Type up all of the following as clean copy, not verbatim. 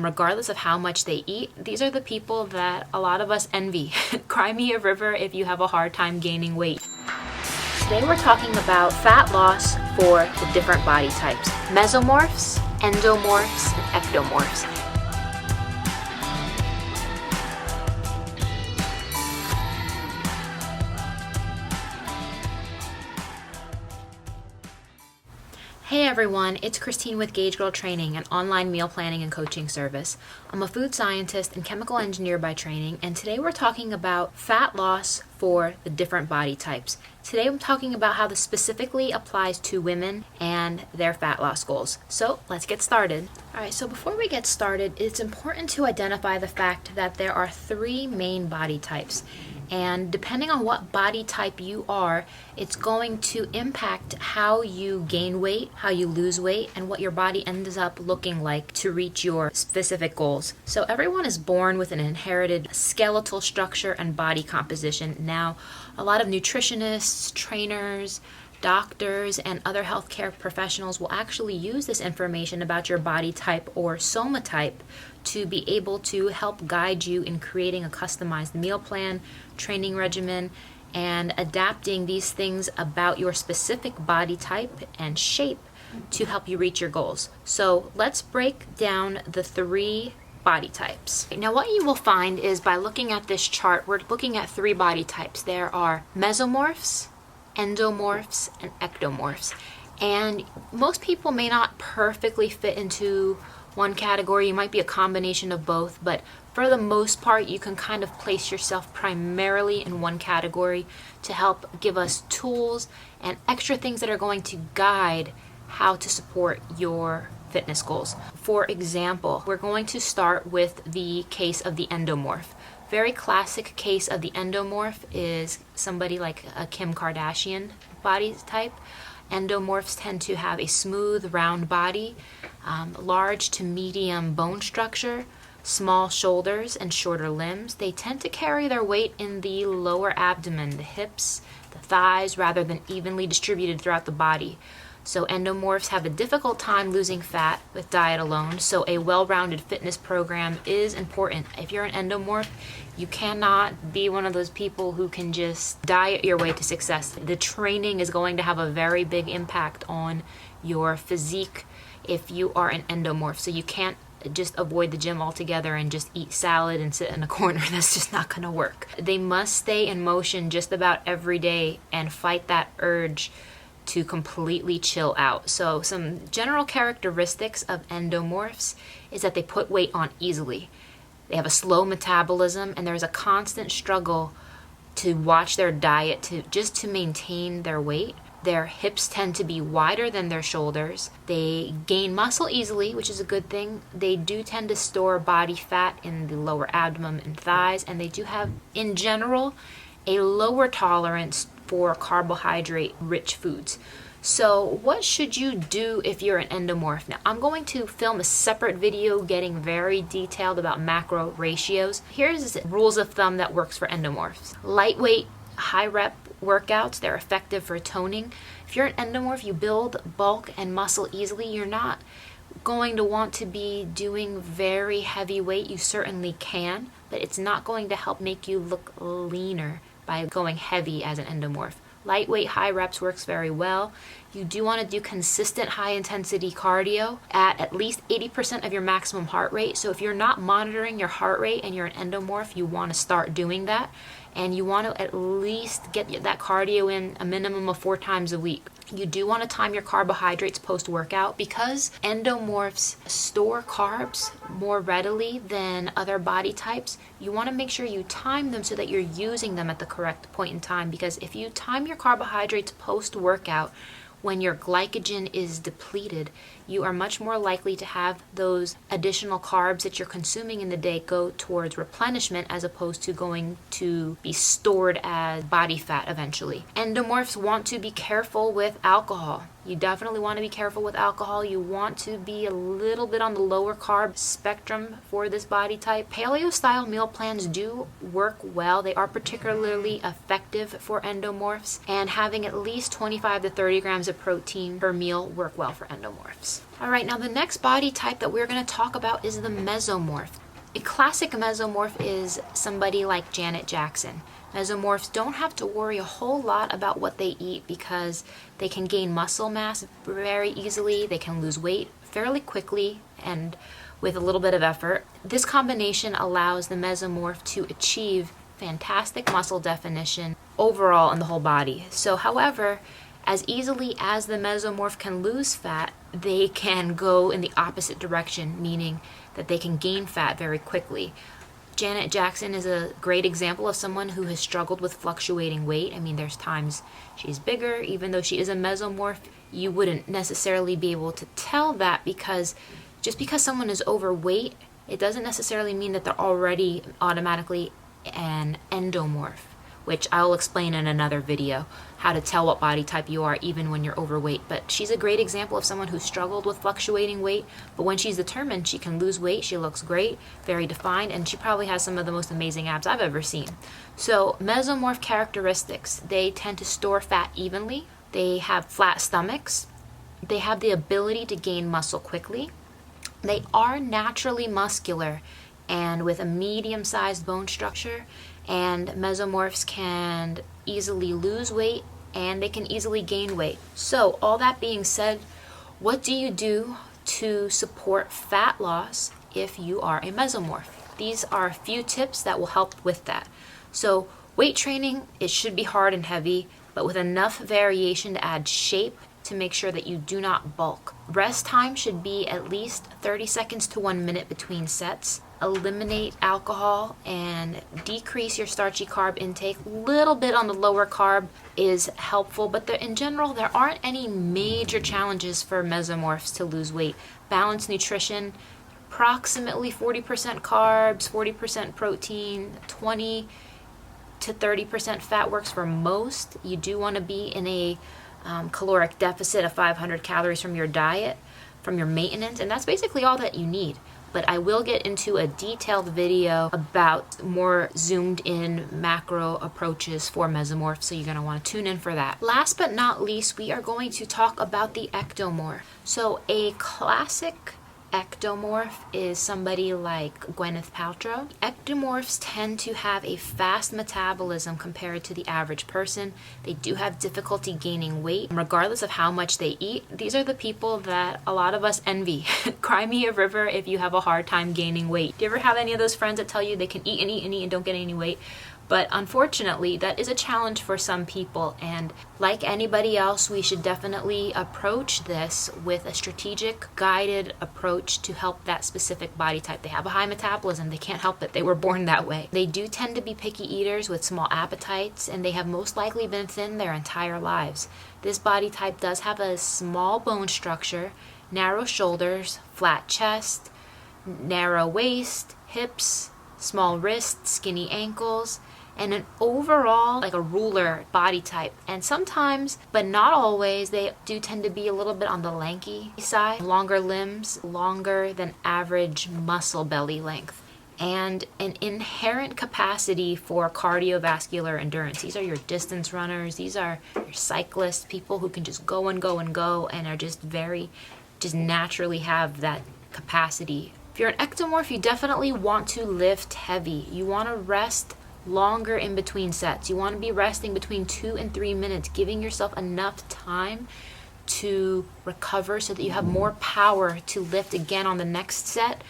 regardless of how much they eat. These are the people that a lot of us envy. Cry me a river if you have a hard time gaining weight. Today we're talking about fat loss for the different body types: Mesomorphs, Endomorphs, and Ectomorphs. Hey everyone, it's Christine with Gauge Girl Training, an online meal planning and coaching service. I'm a food scientist and chemical engineer by training, and today we're talking about fat loss for the different body types. Today I'm talking about how this specifically applies to women and their fat loss goals. So let's get started. Alright, so before we get started, it's important to identify the fact that there are three main body types. And depending on what body type you are, it's going to impact how you gain weight, how you lose weight, and what your body ends up looking like to reach your specific goals. So everyone is born with an inherited skeletal structure and body composition. Now, a lot of nutritionists, trainers, doctors, and other healthcare professionals will actually use this information about your body type or soma type to be able to help guide you in creating a customized meal plan, training regimen, and adapting these things about your specific body type and shape to help you reach your goals. So let's break down the three body types. Now what you will find is by looking at this chart, we're looking at three body types. There are Mesomorphs, Endomorphs, and Ectomorphs. And most people may not perfectly fit into one category. You might be a combination of both, but for the most part, you can kind of place yourself primarily in one category to help give us tools and extra things that are going to guide how to support your fitness goals. For example, we're going to start with the case of the endomorph. Very classic case of the endomorph is somebody like a Kim Kardashian body type. Endomorphs tend to have a smooth, round body, large to medium bone structure, small shoulders, and shorter limbs. They tend to carry their weight in the lower abdomen, the hips, the thighs, rather than evenly distributed throughout the body. So endomorphs have a difficult time losing fat with diet alone, so a well-rounded fitness program is important. If you're an endomorph, you cannot be one of those people who can just diet your way to success. The training is going to have a very big impact on your physique if you are an endomorph. So you can't just avoid the gym altogether and just eat salad and sit in a corner. That's just not going to work. They must stay in motion just about every day and fight that urge to completely chill out. So some general characteristics of endomorphs is that they put weight on easily. They have a slow metabolism, and there's a constant struggle to watch their diet to maintain their weight. Their hips tend to be wider than their shoulders. They gain muscle easily, which is a good thing. They do tend to store body fat in the lower abdomen and thighs, and they do have, in general, a lower tolerance for carbohydrate-rich foods. So what should you do if you're an endomorph? Now, I'm going to film a separate video getting very detailed about macro ratios. Here's rules of thumb that works for endomorphs. Lightweight, high-rep workouts, they're effective for toning. If you're an endomorph, you build bulk and muscle easily. You're not going to want to be doing very heavy weight. You certainly can, but it's not going to help make you look leaner by going heavy as an endomorph. Lightweight, high reps works very well. You do want to do consistent high intensity cardio at least 80% of your maximum heart rate. So if you're not monitoring your heart rate and you're an endomorph, you want to start doing that. And you want to at least get that cardio in a minimum of 4 times a week. You do want to time your carbohydrates post-workout because endomorphs store carbs more readily than other body types. You want to make sure you time them so that you're using them at the correct point in time, because if you time your carbohydrates post-workout, when your glycogen is depleted, you are much more likely to have those additional carbs that you're consuming in the day go towards replenishment as opposed to going to be stored as body fat eventually. Endomorphs want to be careful with alcohol. You definitely want to be careful with alcohol. You want to be a little bit on the lower carb spectrum for this body type. Paleo style meal plans do work well. They are particularly effective for endomorphs, and having at least 25 to 30 grams of protein per meal work well for endomorphs. loss. All right, now the next body type that we're going to talk about is the mesomorph. A classic mesomorph is somebody like Janet Jackson. Mesomorphs don't have to worry a whole lot about what they eat because they can gain muscle mass very easily, they can lose weight fairly quickly and with a little bit of effort. This combination allows the mesomorph to achieve fantastic muscle definition overall in the whole body. So, however, as easily as the mesomorph can lose fat, they can go in the opposite direction, meaning that they can gain fat very quickly. Janet Jackson is a great example of someone who has struggled with fluctuating weight. I mean, there's times she's bigger, even though she is a mesomorph. You wouldn't necessarily be able to tell that because just because someone is overweight, it doesn't necessarily mean that they're already automatically an endomorph, which I'll explain in another video, how to tell what body type you are even when you're overweight. But she's a great example of someone who struggled with fluctuating weight, but when she's determined, she can lose weight. She looks great, very defined, and she probably has some of the most amazing abs I've ever seen. So mesomorph characteristics: they tend to store fat evenly, they have flat stomachs, they have the ability to gain muscle quickly, they are naturally muscular and with a medium-sized bone structure, and mesomorphs can easily lose weight and they can easily gain weight. So all that being said, what do you do to support fat loss if you are a mesomorph? These are a few tips that will help with that. So weight training, it should be hard and heavy, but with enough variation to add shape to make sure that you do not bulk. Rest time should be at least 30 seconds to 1 minute between sets. Eliminate alcohol and decrease your starchy carb intake. A little bit on the lower carb is helpful, but in general, there aren't any major challenges for mesomorphs to lose weight. Balanced nutrition, approximately 40% carbs, 40% protein, 20 to 30% fat works for most. You do want to be in a caloric deficit of 500 calories from your diet, from your maintenance, and that's basically all that you need. But I will get into a detailed video about more zoomed in macro approaches for mesomorphs, so you're going to want to tune in for that. Last but not least, we are going to talk about the ectomorph. So a classic ectomorph is somebody like Gwyneth Paltrow. Ectomorphs tend to have a fast metabolism compared to the average person. They do have difficulty gaining weight regardless of how much they eat. These are the people that a lot of us envy. Cry me a river if you have a hard time gaining weight. Do you ever have any of those friends that tell you they can eat and eat and eat and don't get any weight? But unfortunately, that is a challenge for some people, and like anybody else, we should definitely approach this with a strategic, guided approach to help that specific body type. They have a high metabolism, they can't help it, they were born that way. They do tend to be picky eaters with small appetites, and they have most likely been thin their entire lives. This body type does have a small bone structure, narrow shoulders, flat chest, narrow waist, hips, small wrists, skinny ankles, and an overall like a ruler body type. And sometimes, but not always, they do tend to be a little bit on the lanky side. Longer limbs, longer than average muscle belly length, and an inherent capacity for cardiovascular endurance. These are your distance runners, these are your cyclists, people who can just go and go and go and are just naturally have that capacity. If you're an ectomorph, you definitely want to lift heavy. You want to rest longer in between sets. You want to be resting between 2 and 3 minutes, giving yourself enough time to recover so that you have more power to lift again on the next set.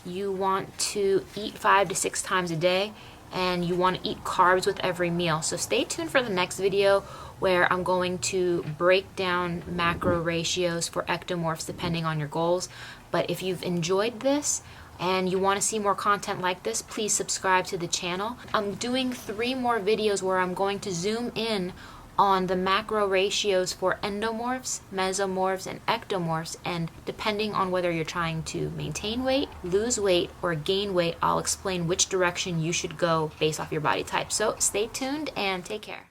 You want to eat 5 to 6 times a day, and you want to eat carbs with every meal. So stay tuned for the next video where I'm going to break down macro ratios for ectomorphs depending on your goals. But if you've enjoyed this and you want to see more content like this, please subscribe to the channel. I'm doing 3 more videos where I'm going to zoom in on the macro ratios for endomorphs, mesomorphs, and ectomorphs, and depending on whether you're trying to maintain weight, lose weight, or gain weight, I'll explain which direction you should go based off your body type. So stay tuned and take care.